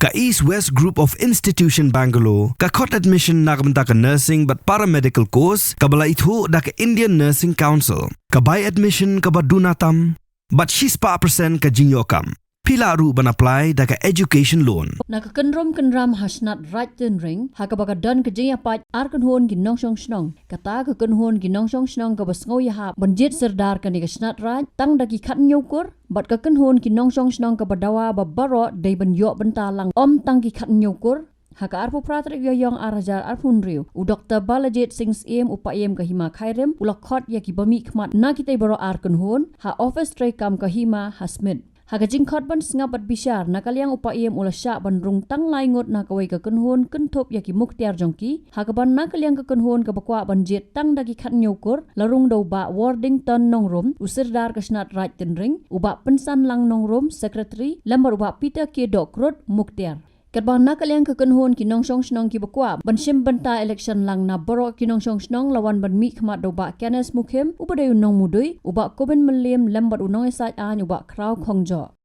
Ka East West Group of Institution Bangalore, ka khot admission nak benta ka nursing but paramedical course, ka bala itu da ka Indian Nursing Council, ka buy admission ka badunatam, but she's pa percent ka jinyokam. Pila ru ban apply da ka education loan. Nakakenram hasnat right ten ring, hakabaga dan kejaya pat arkan hon ginong song snong, kata ka hon ginong song snong ka basngo ya banjit serdar ka ni hasnat right, tang dagi kat nyokur, bat ka hon ginong song snong ka badawa babaro day ban yok bentalang tang ki kat nyokur. Haka arpu pratrik yoyong arajar arpun riu. U Dr. Balajit Singh em upayem kahima khairem ulakot ya ki bami khmat na kita baro arkan hon, ha office tray kam kahima hasmid. Haka jingkot ban sengabat bishar nakaliang upayem ulasya ban rung tang laingot na kawai ka kenhon kentup ya ki muktiar jongki. Haka ban nakaliang ka kenhon ka bakwa ban jet tang dagi khat nyokur larung dau ba Wardington nongrom usirdar kasnat right ten ring uba pensan lang nongrom secretary lambar uba Peter K. Dokrot muktiar. Kadbang nakaliang kekenhon kinong song snong ki bakwa ban sim benta election lang na baro kinong song snong lawan ban mi khmat do ba Kenneth Mukhem ubade unong mudui uba Koben Meliam lambat unong esat an uba kraw khongjo.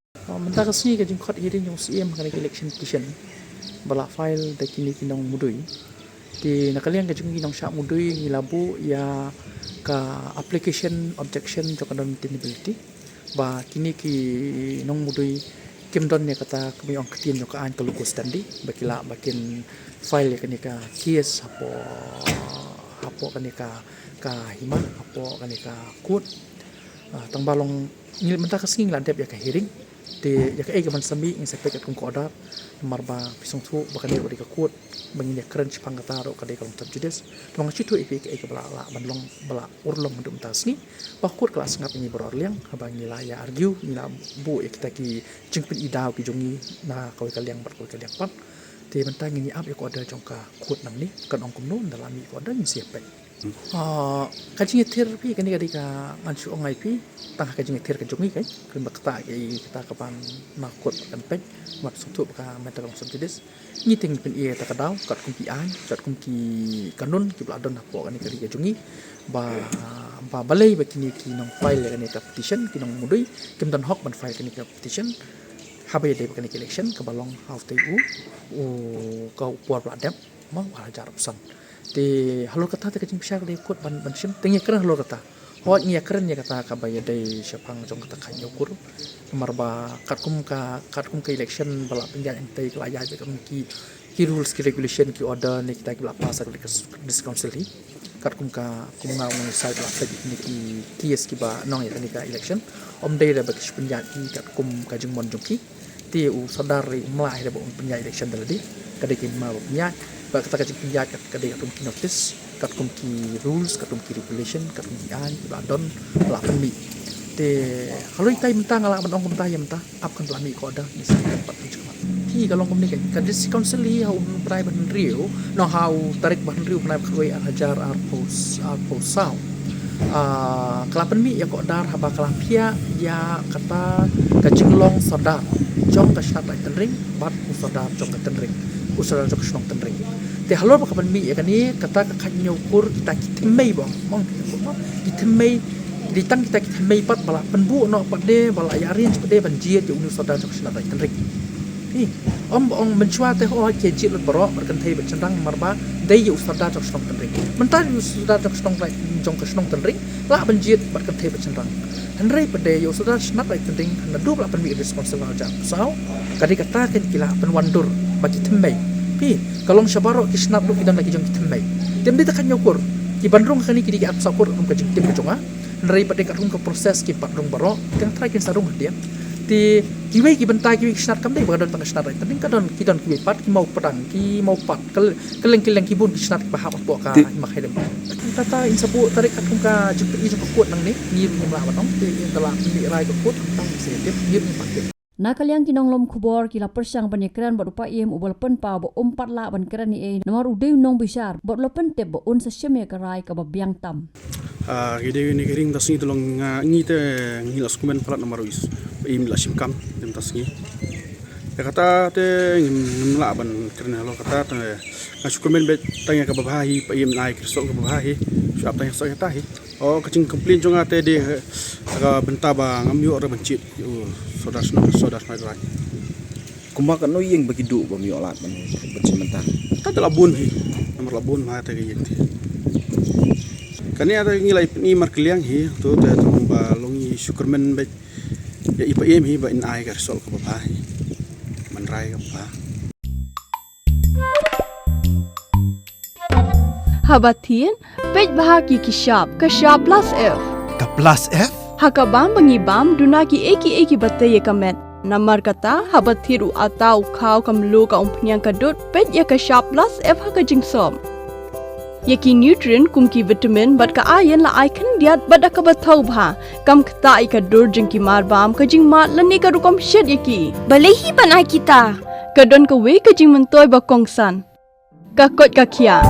Menta kasni ka jingkot hearing yung CM ka election petition bala file da kini kinong mudui di nakaliang ka jing kinong sya mudui ngilabu ya ka application objection to condemnability ba kini ki nong mudui Kimdon ni kata kami orang ketin yo kaan kelukus tadi bakila bakin file kani ka case hapo kani ka hima hapo kani ka court tang balong ngil menta kasing landep ya ka hearing de ya ka man sami inspect at kung order marba pisong tu bakan di ka court bangin ya crunch pangataro ka de ka judice tong chitu ipi ka bala bandlong bala urlong mendum tasni bakut kelas ngap ini berorliang habang nila ya argue nila bu kita ki jingpin idau ki jongi na kawai kaliang berkawai kaliang pat te mentang ini ab ya ko ada jongka court nang ni kan ongkum no dalam ni ko ada ni siapa kajing therapy kan ni ka ansu ongai pi tang kajing therapy ka jongi kai kan bakta kita kapan makut kan pek mat sutu ka meter ong subjudis ni ting pin ia ta kadau kat kum ki ai kat kum ki kanun ki bladon hapo kan ni ka jongi ba balai bakini ki nong file kan ni ka petition ki nong mudui kim dan hok ban file kan ni ka petition habai dei kan ni election ka balong half day u ka puar bladem mau ajar pesan di halur kata te kajing pisar le kot ban sim tengnya keren halur kata hot nya keren ya kata ka baya dei syapang jong kata kan yokur marba katkum ka election bala penjan entai kelaya je ki rules ki regulation ki order ni kita ki bala pasar di council hi katkum ka kumnga mun side la tadi ni ki yes ki ba nong ya ni ka election om dei da bak penjan ki katkum kajing mon jongki ti u sadari mlai da bon penjan election tadi kadai ki ma penjan ba kata kajing penjat kadai katum ki notice katum ki rules katum ki regulation katum ki an badon la penmi te kalau itai mentang ala ban ong mentah ya mentah ap kan lami ko ada ni dapat cuma ki kalau ngom ni kan dis council hi how prai ban riu no how tarik ban riu prai koi ajar arpos sao kelapan mi ya ko dar haba kelapia ya kata kajing long sadar jong ka shat lai tenring bat usadar jong ka tenring usadar jong snong tenring te halor ba kapan mi ya kan ni kata ka nyukur kita kitemei bang mong kitemei di tang kita kitemei pat bala penbu no pat de bala ya arrange pat de banjir ya unu sadar jong shat lai tenring ni om menchua te ho ke jit lut baro berkan thei ba chandang marba dei yu sadar jong snong tenring mentar yu sadar jong snong lai jong ka snong tenring la banjir berkan thei ba chandang Henry pada yo sudah snap like penting na dua pelapan mi responsible aja sao kadi kata kan kila penwandur bagi temai pi kalau syabaro ki snap lu kidan lagi jong temai dem dia kan nyokur ki bandrung kan ki di at sakur um ka jing tim jonga Henry pada kat ke proses ki padrung baro kan try kin sarung dia ti kiwe ki bentai ki snap kam dei bagadon tang snap right penting kadon kidan ki pat ki mau pedang ki mau pat keleng ki bun ki snap bahap apa ka makai dem kata insabu tarik kat ka jing jong kuat nang ni ngir nglah batong ti telah ni rai ko kuat tang sensitif ngir ni pakai Nakaliang kinong lom kubor kila persang penyekran bot upa iem ubal pen pa bo umpat la ban kran ni nomor ude nong bisar bot lopen te bo un sa syeme karai ka babiang tam gede ni kering tasni tolong ngite ngilas kumen plat nomor is im la simkam dem tasni ya kata te ngimla ban kran lo kata te ngasukumen bet tanya ka babahi pa im nai krisok ka babahi siap tanya sok tahi oh kacing komplain jonga te de ka benta ba ngamyo ora bencit saudara mai rai kuma kan no yeng bagi du bami olat man bercimentan Kata labun hi, nomor labun mah ta gayeng ti. Kani ada ngilai ni markeliang hi, tu ta tong ba longi syukurmen ba ya ipa em hi ba in ai gar sol ka ba hi. Man rai ka ba. Habatin, pej bahagi kishab, kashab plus F. Ka plus F? Hakabam bangibam dunaki eki bataye kamet. Namar kata habathiru atau kau kamlu ka umpnyang kadut pej ya kashab plus F haka jingsom. Yaki nutrient kumki vitamin bat ka ayen la aikan diat bat ka bathau bha. Kam kata ika dur jingki marbam ka jing mat lani ka rukom shed yaki. Balehi panai kita. Kadon ka we ka jing mentoy ba kongsan. Ka kot ka kia.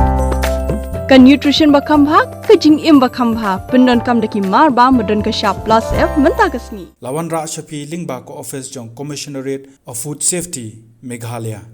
Ka nutrition bakam bha ka jing im bakam bha pendon kam daki mar ba modon ka sharp plus F menta kasni Lawan Ra Shafi Lingba ko office jong Commissionerate of Food Safety Meghalaya